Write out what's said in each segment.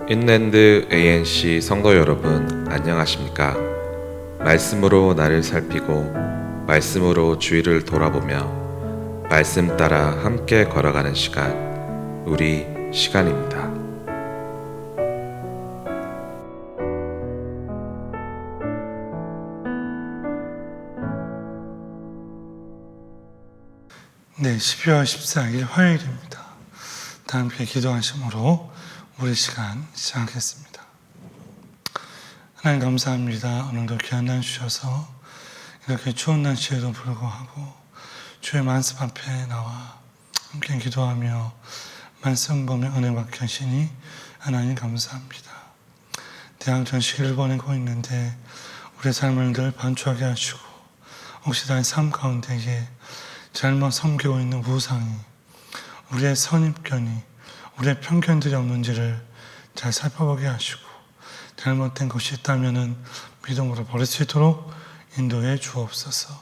인랜드 ANC 성도 여러분, 안녕하십니까? 말씀으로 나를 살피고 말씀으로 주위를 돌아보며 말씀 따라 함께 걸어가는 시간, 우리 시간입니다. 네, 12월 14일 화요일입니다. 다 함께 기도하심으로 우리 시간 시작하겠습니다. 하나님 감사합니다. 오늘도 귀한 날 주셔서 이렇게 추운 날씨에도 불구하고 주의 말씀 앞에 나와 함께 기도하며 말씀 보며 은혜 받게 하시니 하나님 감사합니다. 대학 전 시기를 보내고 있는데 우리의 삶을 늘 반추하게 하시고 혹시 나의 삶 가운데에 잘못 섬기고 있는 우상이 우리의 선입견이 우리의 편견들이 없는지를 잘 살펴보게 하시고 잘못된 것이 있다면 믿음으로 버릴 수 있도록 인도해 주옵소서.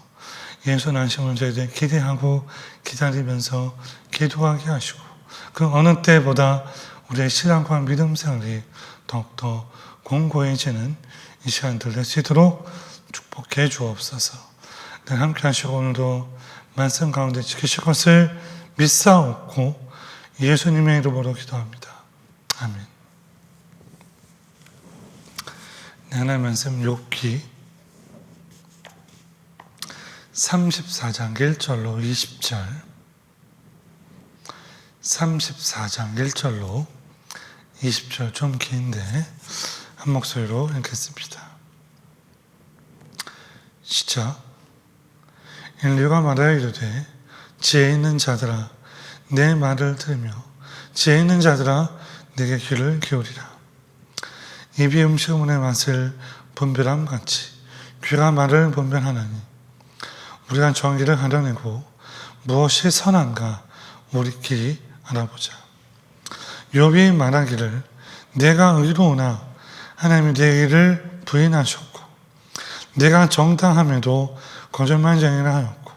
예수 나심을 저희들 기대하고 기다리면서 기도하게 하시고 그 어느 때보다 우리의 신앙과 믿음 생활이 더욱더 공고해지는 이 시간들 될 수 있도록 축복해 주옵소서. 늘 함께 하시고 오늘도 말씀 가운데 지키실 것을 믿사옵고 예수님의 이름으로 기도합니다. 아멘. 네, 하나님 말씀 욥기 34장 1절로 20절 34장 1절로 20절 좀 긴데 한 목소리로 읽겠습니다. 시작. 인류가 말하여 이르되 지혜 있는 자들아 내 말을 들으며 지혜 있는 자들아 내게 귀를 기울이라. 입이 음식물의 맛을 분별함 같이 귀가 말을 분별하나니 우리가 정의를 알아내고 무엇이 선한가 우리끼리 알아보자. 욥이 말하기를 내가 의로우나 하나님이 내 일을 부인하셨고 내가 정당함에도 거짓말쟁이라 하였고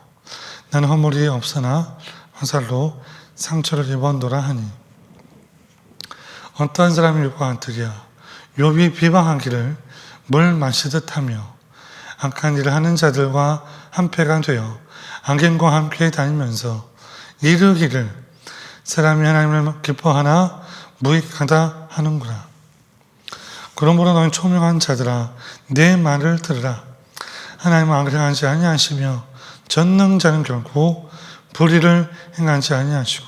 나는 허물이 없으나 화살로 상처를 입었노라 하니 어떤 사람이 욥과 같으랴. 욥이 비방하기를 물 마시듯 하며 악한 일을 하는 자들과 한패가 되어 악인과 함께 다니면서 이르기를 사람이 하나님을 기뻐하나 무익하다 하는구나. 그러므로 너희 총명한 자들아 내 말을 들으라. 하나님은 악을 행하지 아니하시며 전능자는 결코 불의를 행하지 아니하시고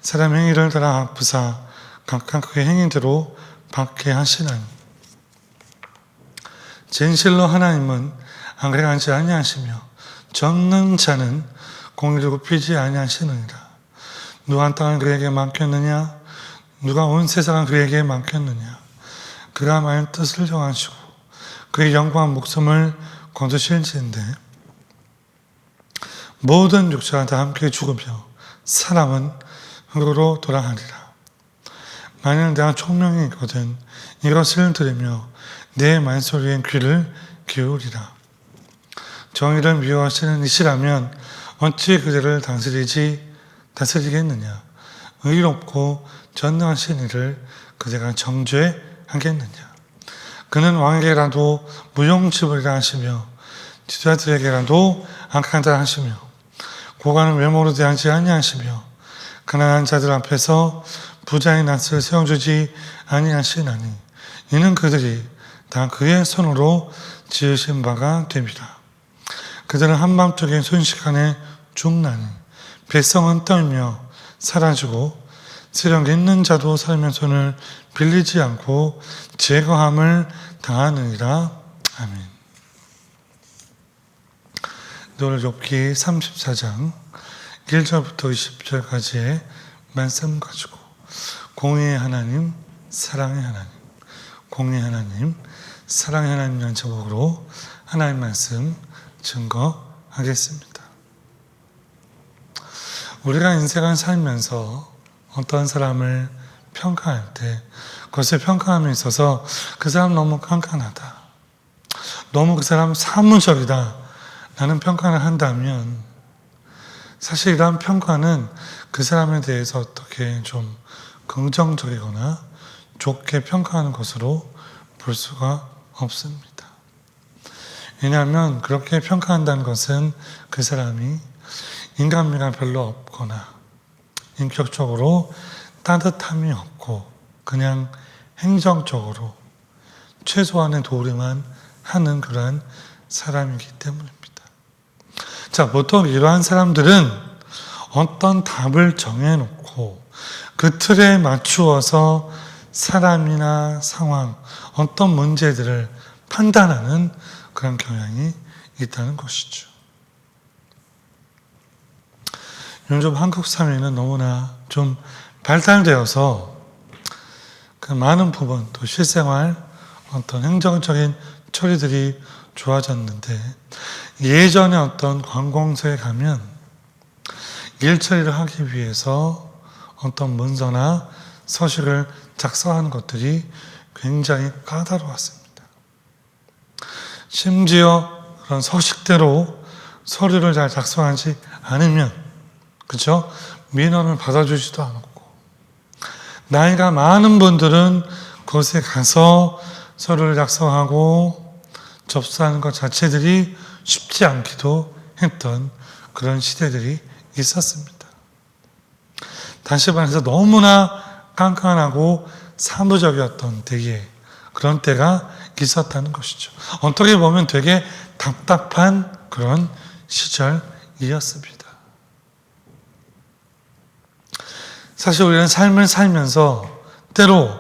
사람 행위를 따라 아프사 각각 그의 행위대로 받게 하시나니 진실로 하나님은 악을 행하지 아니하시며 전능자는 공의를 굽히지 아니하시느니라. 누가 땅을 그에게 맡겼느냐? 누가 온 세상을 그에게 맡겼느냐? 그가 만일 뜻을 정하시고 그의 영광 목숨을 거두실진데 모든 육체가 다 함께 죽으며 사람은 흙으로 돌아가리라. 만일 내가 총명이 있거든 이것을 들으며 내 말소리에 귀를 기울이라. 정의를 미워하시는 이시라면 어찌 그들을 다스리겠느냐. 의롭고 전능하신 이를 그대가 정죄하겠느냐. 그는 왕에게라도 무용지물이라 하시며 지도자들에게라도 악하다 하시며 고관을 외모로 대하지 아니하시며 가난한 자들 앞에서 부자의 낯을 세워주지 아니하시나니 이는 그들이 다 그의 손으로 지으신 바가 됩니다. 그들은 한밤중에 순식간에 죽나니 백성은 떨며 사라지고 세력 있는 자도 사람의 손을 빌리지 않고 제거함을 당하느니라. 아멘. 오늘 욥기 34장 1절부터 20절까지의 말씀 가지고 공의의 하나님, 사랑의 하나님, 공의의 하나님, 사랑의 하나님이라는 제목으로 하나님 말씀 증거하겠습니다. 우리가 인생을 살면서 어떤 사람을 평가할 때 그것을 평가함에 있어서 그 사람 너무 깐깐하다, 너무 그 사람 사무적이다 라는 평가를 한다면 사실 이러한 평가는 그 사람에 대해서 어떻게 좀 긍정적이거나 좋게 평가하는 것으로 볼 수가 없습니다. 왜냐하면 그렇게 평가한다는 것은 그 사람이 인간미가 별로 없거나 인격적으로 따뜻함이 없고 그냥 행정적으로 최소한의 도리만 하는 그러한 사람이기 때문입니다. 자, 보통 이러한 사람들은 어떤 답을 정해놓고 그 틀에 맞추어서 사람이나 상황, 어떤 문제들을 판단하는 그런 경향이 있다는 것이죠. 요즘 한국 사회는 너무나 좀 발달되어서 그 많은 부분, 또 실생활, 어떤 행정적인 처리들이 좋아졌는데 예전에 어떤 관공서에 가면 일 처리를 하기 위해서 어떤 문서나 서식을 작성하는 것들이 굉장히 까다로웠습니다. 심지어 그런 서식대로 서류를 잘 작성하지 않으면, 그렇죠? 민원을 받아주지도 않았고, 나이가 많은 분들은 그곳에 가서 서류를 작성하고 접수하는 것 자체들이 쉽지 않기도 했던 그런 시대들이 있었습니다. 다시 말해서 너무나 깐깐하고 사무적이었던 때에 그런 때가 있었다는 것이죠. 어떻게 보면 되게 답답한 그런 시절이었습니다. 사실 우리는 삶을 살면서 때로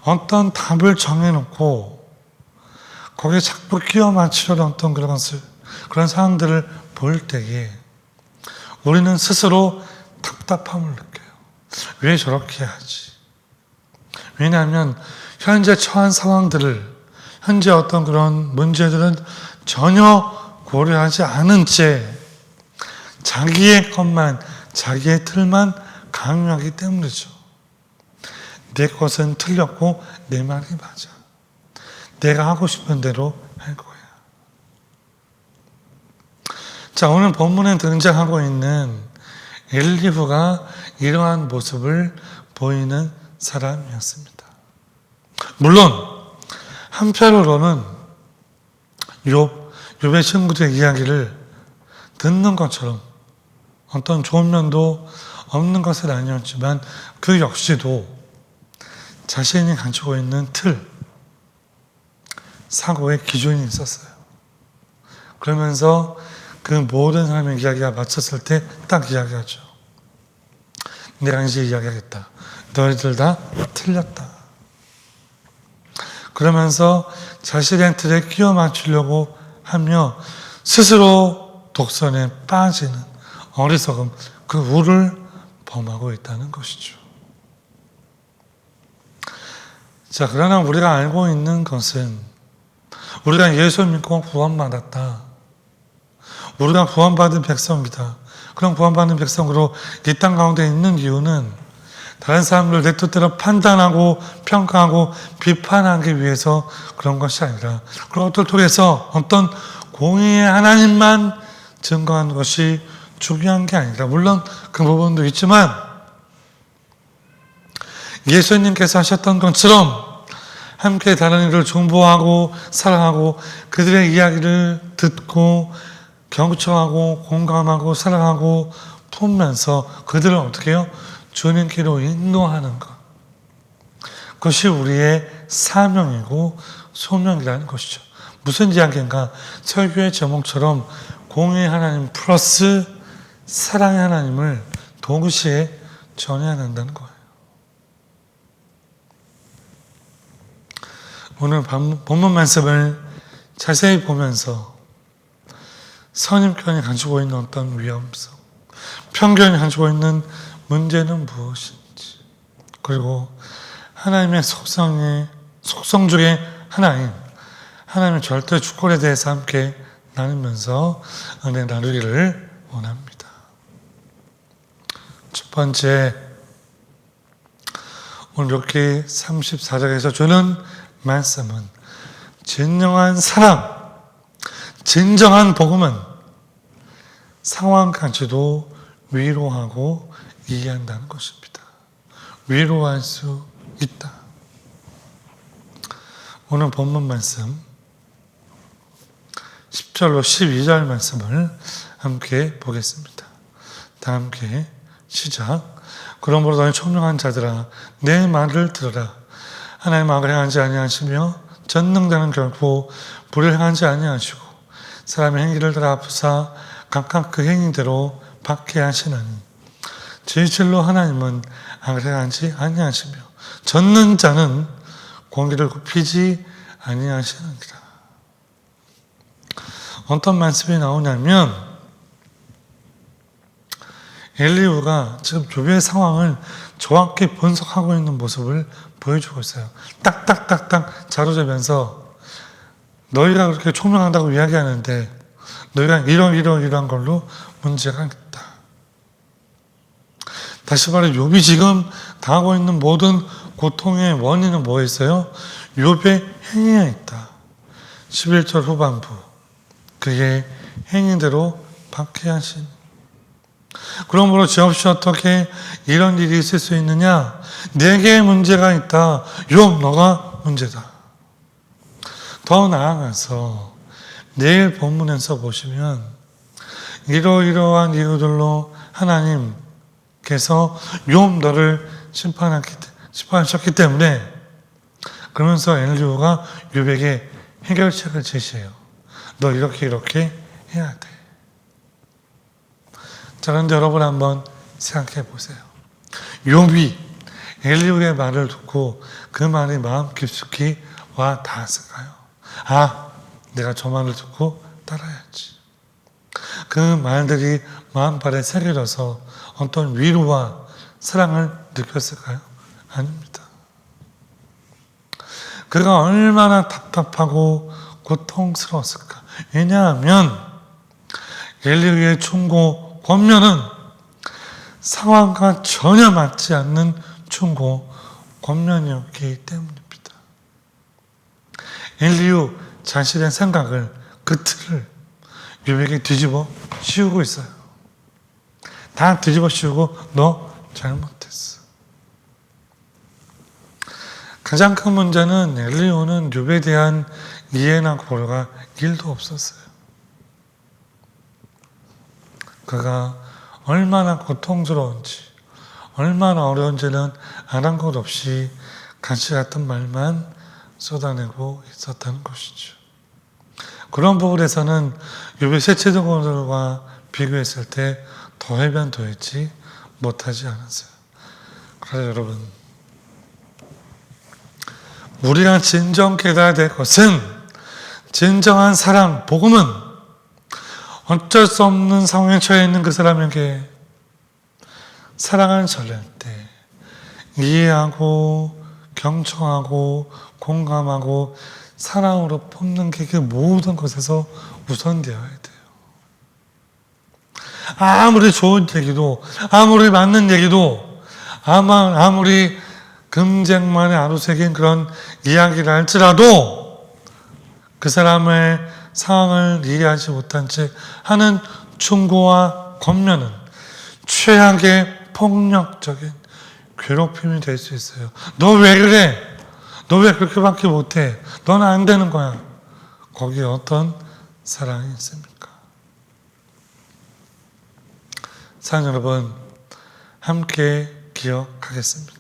어떤 답을 정해놓고 거기에 자꾸 끼워 맞추려는 어떤 그런 상황들을 볼 때에 우리는 스스로 답답함을 느껴요. 왜 저렇게 하지? 왜냐하면 현재 처한 상황들을, 현재 어떤 그런 문제들은 전혀 고려하지 않은 채 자기의 것만, 자기의 틀만 강요하기 때문이죠. 내 것은 틀렸고 내 말이 맞아. 내가 하고 싶은 대로 할 거야. 자, 오늘 본문에 등장하고 있는 엘리후가 이러한 모습을 보이는 사람이었습니다. 물론 한편으로는 욥의 친구들의 이야기를 듣는 것처럼 어떤 좋은 면도 없는 것은 아니었지만 그 역시도 자신이 가지고 있는 틀, 사고의 기준이 있었어요. 그러면서 그 모든 사람의 이야기가 마쳤을 때 딱 이야기하죠. 내가 이제 이야기하겠다. 너희들 다 틀렸다. 그러면서 자신의 틀에 끼워 맞추려고 하며 스스로 독선에 빠지는 어리석음, 그 우를 범하고 있다는 것이죠. 자, 그러나 우리가 알고 있는 것은 우리가 예수 믿고 구원받았다. 우리가 구원받은 백성이다. 그런 구원받은 백성으로 이 땅 가운데 있는 이유는 다른 사람들을 내 뜻대로 판단하고 평가하고 비판하기 위해서 그런 것이 아니라 그런 것들 통해서 어떤 공의의 하나님만 증거하는 것이 중요한 게 아니라 물론 그 부분도 있지만 예수님께서 하셨던 것처럼 함께 다른 이를 중보하고 사랑하고 그들의 이야기를 듣고 경청하고 공감하고 사랑하고 품면서 그들을 어떻게 해요? 주님께로 인도하는 것. 그것이 우리의 사명이고 소명이라는 것이죠. 무슨 이야기인가? 설교의 제목처럼 공의의 하나님 플러스 사랑의 하나님을 동시에 전해야 한다는 거예요. 오늘 본문 말씀을 자세히 보면서 선입견이 가지고 있는 어떤 위험성, 편견이 가지고 있는 문제는 무엇인지, 그리고 하나님의 속성 중에 하나인 하나님의 절대 주권에 대해서 함께 나누면서 은혜 나누기를 원합니다. 첫 번째, 오늘 욥기 34장에서 주는 말씀은 진정한 사랑, 진정한 복음은 상황까지도 위로하고 이해한다는 것입니다. 위로할 수 있다. 오늘 본문 말씀 10절로 12절 말씀을 함께 보겠습니다. 다 함께 시작. 그러므로 너희 총명한 자들아 내 말을 들으라. 하나님 악을 행하지 아니하시며 전능자는 결코 불을 행하지 아니하시고 사람의 행위를 들어 아프사 각각 그 행위대로 받게 하시나니 진실로 하나님은 악을 행하지 아니하시며 전능자는 공의를 굽히지 아니하시느니라. 어떤 말씀이 나오냐면 엘리후가 지금 욥의 상황을 정확히 분석하고 있는 모습을 보여주고 있어요. 딱딱딱딱 자로재면서 너희가 그렇게 총명한다고 이야기하는데 너희가 이런 걸로 문제가 있다. 다시 말해 욥이 지금 당하고 있는 모든 고통의 원인은 뭐였어요? 욥의 행위에 있다. 11절 후반부 그의 행위대로 받게 하신. 그러므로 죄없이 어떻게 이런 일이 있을 수 있느냐? 내게 문제가 있다. 욥 너가 문제다. 더 나아가서 내일 본문에서 보시면 이러이러한 이유들로 하나님께서 욥 너를 심판하셨기 때문에 그러면서 엘리후가 욥에게 해결책을 제시해요. 너 이렇게 해야 돼. 자, 그런데 여러분 한번 생각해 보세요. 욥이 엘리후의 말을 듣고 그 말이 마음 깊숙이 와 닿았을까요? 아, 내가 저 말을 듣고 따라야지. 그 말들이 마음발에 새겨져서 어떤 위로와 사랑을 느꼈을까요? 아닙니다. 그가 얼마나 답답하고 고통스러웠을까? 왜냐하면 엘리후의 충고 권면은 상황과 전혀 맞지 않는 충고 권면이었기 때문입니다. 엘리후 자신의 생각을 그 틀을 욥에게 뒤집어 씌우고 있어요. 다 뒤집어 씌우고 너 잘못했어. 가장 큰 문제는 엘리후는 욥에 대한 이해나 고려가 1도 없었어요. 그가 얼마나 고통스러운지 얼마나 어려운지는 아는 것 없이 간시 같은 말만 쏟아내고 있었다는 것이죠. 그런 부분에서는 욥의 세체적으로와 비교했을 때 더하면 더했지 못하지 않았어요. 그래서 여러분 우리가 진정 깨달아야 될 것은 진정한 사랑, 복음은 어쩔 수 없는 상황에 처해 있는 그 사람에게 사랑을 전할 때 이해하고 경청하고 공감하고 사랑으로 품는 게 그 모든 것에서 우선되어야 돼요. 아무리 좋은 얘기도 아무리 맞는 얘기도 아무리 금쟁만의 아루색인 그런 이야기를 할지라도 그 사람의 상황을 이해하지 못한 채 하는 충고와 권면은 최악의 폭력적인 괴롭힘이 될 수 있어요. 너 왜 그래? 너 왜 그렇게밖에 못해? 너는 안 되는 거야. 거기에 어떤 사랑이 있습니까? 사랑 여러분, 함께 기억하겠습니다.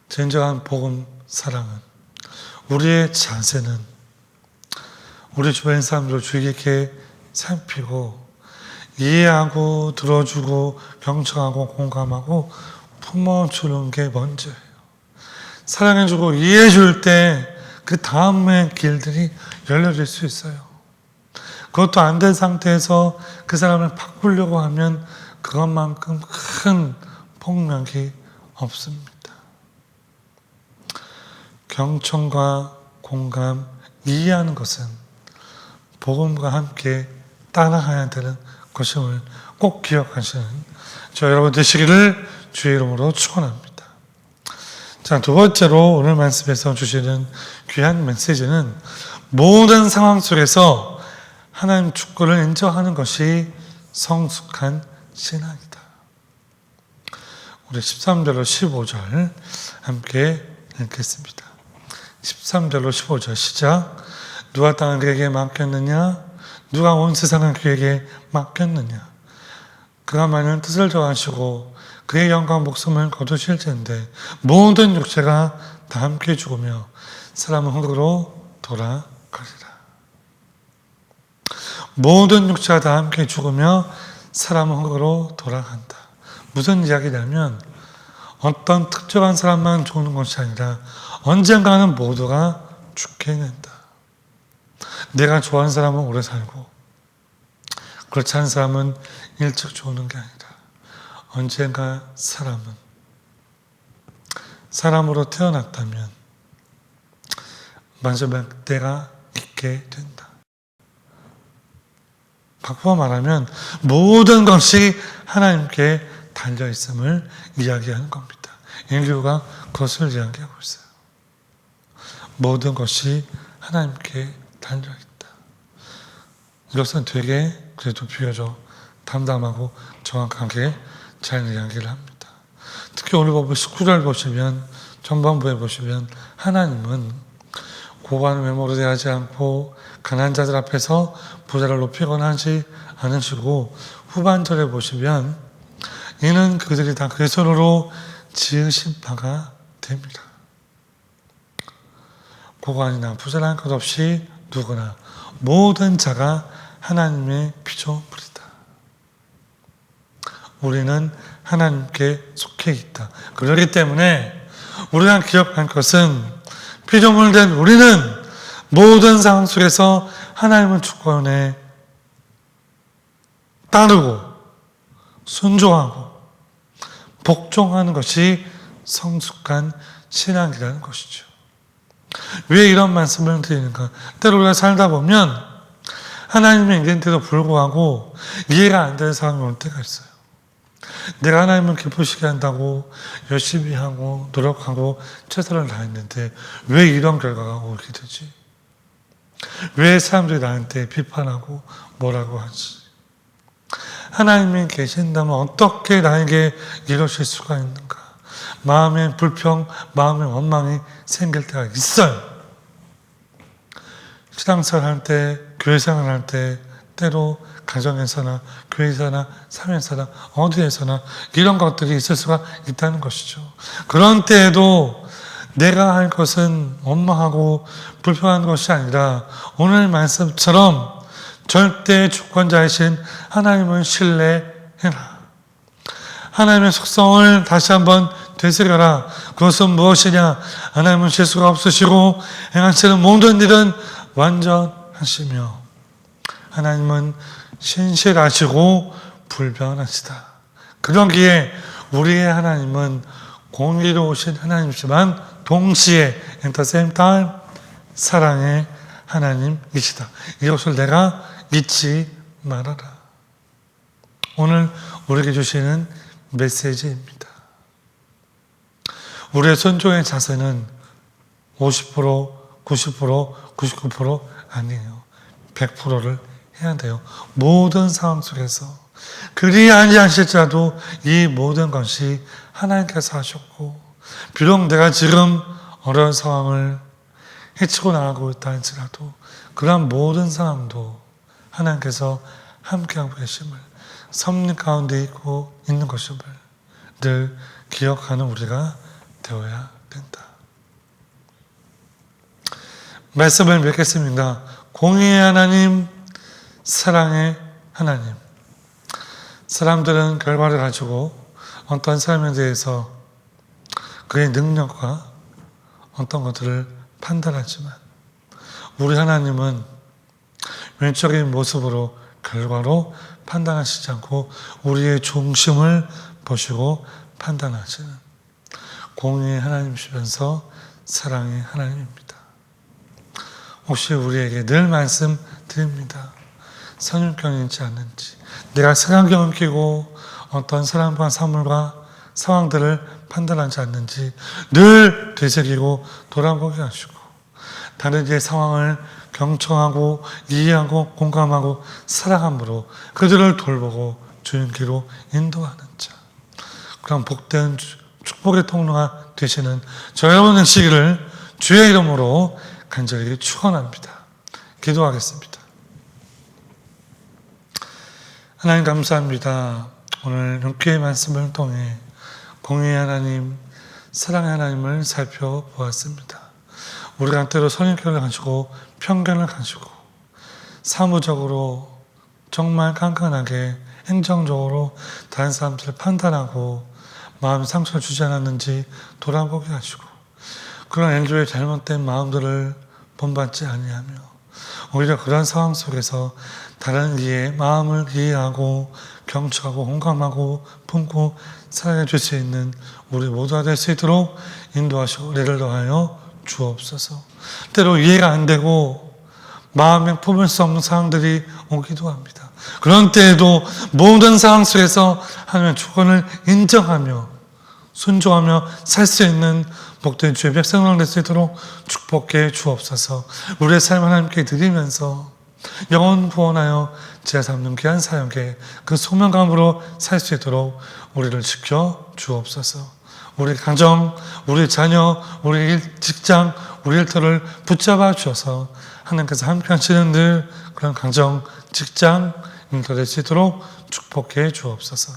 진정한 복음 사랑은 우리의 자세는 우리 주변 사람들을 주의 깊게 살피고 이해하고 들어주고 경청하고 공감하고 품어주는 게 먼저예요. 사랑해주고 이해해줄 때 그 다음의 길들이 열려질 수 있어요. 그것도 안 된 상태에서 그 사람을 바꾸려고 하면 그것만큼 큰 폭력이 없습니다. 경청과 공감, 이해하는 것은 복음과 함께 따라가야 되는 것임을 꼭 기억하시는 저 여러분 되시기를 주의 이름으로 축원합니다. 자, 두 번째로 오늘 말씀에서 주시는 귀한 메시지는 모든 상황 속에서 하나님 축복을 인정하는 것이 성숙한 신앙이다. 우리 13절로 15절 함께 읽겠습니다. 13절로 15절 시작. 누가 땅을 그에게 맡겼느냐? 누가 온 세상을 그에게 맡겼느냐? 그가 만일 뜻을 좋아하시고 그의 영광 목숨을 거두실 텐데 모든 육체가 다 함께 죽으며 사람은 흙으로 돌아가리라. 모든 육체가 다 함께 죽으며 사람은 흙으로 돌아간다. 무슨 이야기냐면 어떤 특정한 사람만 죽는 것이 아니라 언젠가는 모두가 죽게 된다. 내가 좋아하는 사람은 오래 살고 그렇지 않은 사람은 일찍 죽는 게 아니라 언젠가 사람으로 태어났다면 마지막 때가 있게 된다. 바꿔 말하면 모든 것이 하나님께 달려있음을 이야기하는 겁니다. 인류가 그것을 이야기하고 있어요. 모든 것이 하나님께 달려있다. 이것은 되게 그래도 비교적 담담하고 정확하게 잘 이야기를 합니다. 특히 오늘 19절 보시면 전반부에 보시면 하나님은 고관을 외모로 대하지 않고 가난한 자들 앞에서 부자를 높이거나 하지 않으시고 후반절에 보시면 이는 그들이 다 그의 손으로 지으신 바가 됩니다. 고관이나 부자란 것 없이 누구나 모든 자가 하나님의 피조물이다. 우리는 하나님께 속해 있다. 그렇기 때문에 우리가 기억할 것은 피조물 된 우리는 모든 상황 속에서 하나님의 주권에 따르고 순종하고 복종하는 것이 성숙한 신앙이라는 것이죠. 왜 이런 말씀을 드리는가? 때로 우리가 살다 보면 하나님의 인간한테도 불구하고 이해가 안 되는 상황이 올 때가 있어요. 내가 하나님을 기쁘시게 한다고 열심히 하고 노력하고 최선을 다했는데 왜 이런 결과가 오게 되지? 왜 사람들이 나한테 비판하고 뭐라고 하지? 하나님이 계신다면 어떻게 나에게 이러실 수가 있는가? 마음의 불평, 마음의 원망이 생길 때가 있어요. 신앙생활 할 때, 교회 생활 할 때, 때로 가정에서나 교회에서나 사회에서나 어디에서나 이런 것들이 있을 수가 있다는 것이죠. 그런 때에도 내가 할 것은 원망하고 불평하는 것이 아니라 오늘 말씀처럼 절대 주권자이신 하나님을 신뢰해라. 하나님의 속성을 다시 한번 되새겨라. 그것은 무엇이냐? 하나님은 실수가 없으시고 행하시는 모든 일은 완전하시며 하나님은 신실하시고 불변하시다. 그러기에 우리의 하나님은 공의로우신 하나님이지만 동시에 at the same time 사랑의 하나님이시다. 이것을 내가 잊지 말아라. 오늘 우리에게 주시는 메시지입니다. 우리의 순종의 자세는 50%, 90%, 99% 아니에요. 100%를 해야 돼요. 모든 상황 속에서. 그리 아니하실지라도 이 모든 것이 하나님께서 하셨고, 비록 내가 지금 어려운 상황을 헤치고 나가고 있다 할지라도 그런 모든 상황도 하나님께서 함께하고 계심을, 섭리 가운데 있고 있는 것임을 늘 기억하는 우리가 되어야 된다. 말씀을 맺겠습니다. 공의의 하나님, 사랑의 하나님. 사람들은 결과를 가지고 어떤 삶에 대해서 그의 능력과 어떤 것들을 판단하지만 우리 하나님은 외적인 모습으로 결과로 판단하시지 않고 우리의 중심을 보시고 판단하시는 공의의 하나님이시면서 사랑의 하나님입니다. 혹시 우리에게 늘 말씀드립니다. 선입견이 있지 않는지, 내가 색안경을 끼고 어떤 사람과 사물과 상황들을 판단하지 않는지 늘 되새기고 돌아보게 하시고 다른 이의 상황을 경청하고 이해하고 공감하고 사랑함으로 그들을 돌보고 주인께로 인도하는 자, 그런 복된 축복의 통로가 되시는 저 여러분 되시기를 주의 이름으로 간절히 축원합니다. 기도하겠습니다. 하나님 감사합니다. 오늘 눈교의 말씀을 통해 공의의 하나님, 사랑의 하나님을 살펴보았습니다. 우리가 때로 선입견을 가지고 편견을 가지고 사무적으로 정말 깐깐하게 행정적으로 다른 사람들을 판단하고 마음의 상처를 주지 않았는지 돌아보게 하시고 그런 인류의 잘못된 마음들을 본받지 아니하며 오히려 그런 상황 속에서 다른 이의 마음을 이해하고 경청하고 공감하고 품고 사랑해 줄 수 있는 우리 모두가 될 수 있도록 인도하시고 은혜를 더하여 주옵소서. 때로 이해가 안 되고 마음에 품을 수 없는 상황들이 오기도 합니다. 그런 때에도 모든 상황 속에서 하나님의 주권을 인정하며 순종하며 살 수 있는 복된 주의 백성을 될 수 있도록 축복해 주옵소서. 우리의 삶을 하나님께 드리면서 영혼 구원하여 제삼는 귀한 사역에 그 소명감으로 살 수 있도록 우리를 지켜 주옵소서. 우리 가정, 우리 자녀, 우리 직장, 우리 일터를 붙잡아 주셔서 하나님께서 함께 하시는 늘 그런 가정, 직장, 일터 될 수 있도록 축복해 주옵소서.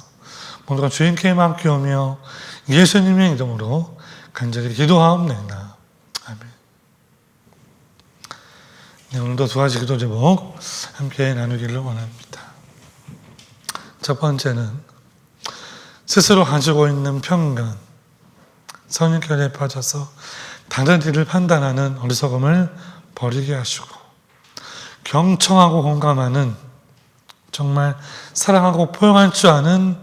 모두가 주님께 맡기오며 예수님의 이름으로 간절히 기도하옵나이다. 아멘. 네, 오늘도 두 가지 기도 제목 함께 나누기를 원합니다. 첫 번째는 스스로 가지고 있는 편견, 선입견에 빠져서 다른 일을 판단하는 어리석음을 버리게 하시고 경청하고 공감하는 정말 사랑하고 포용할 줄 아는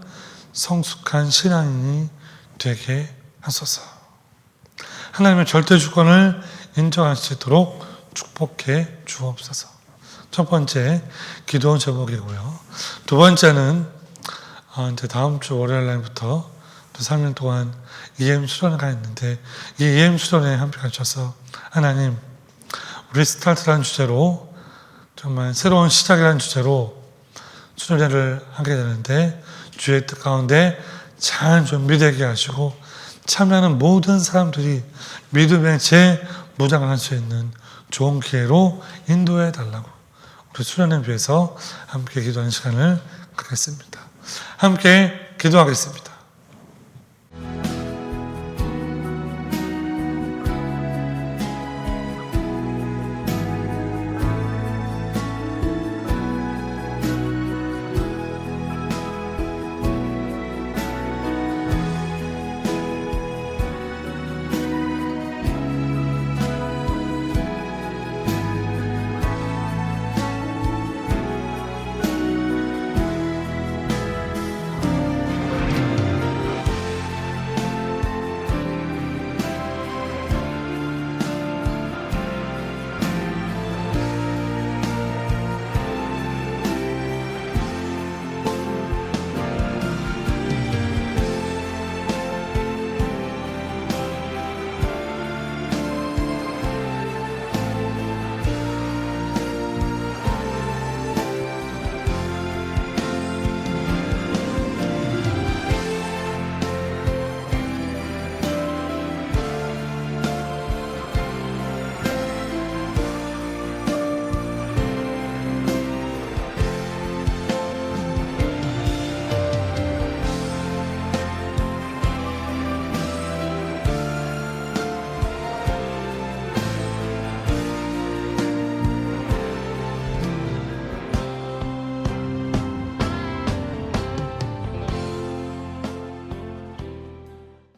성숙한 신앙인이 되게 하소서. 하나님의 절대 주권을 인정할 수 있도록 축복해 주옵소서. 첫 번째 기도 제목이고요. 두 번째는 이제 다음 주 월요일 날부터 또 3일 동안 EM 수련을 가 있는데 이 EM 수련에 함께 가셔서 하나님 리스타트라는 주제로 정말 새로운 시작이라는 주제로 수련회를 하게 되는데 주의 뜻 가운데 잘 준비되게 하시고 참여하는 모든 사람들이 믿음의 재무장을 할 수 있는 좋은 기회로 인도해 달라고 우리 수련회 위해서 함께 기도하는 시간을 갖겠습니다. 함께 기도하겠습니다.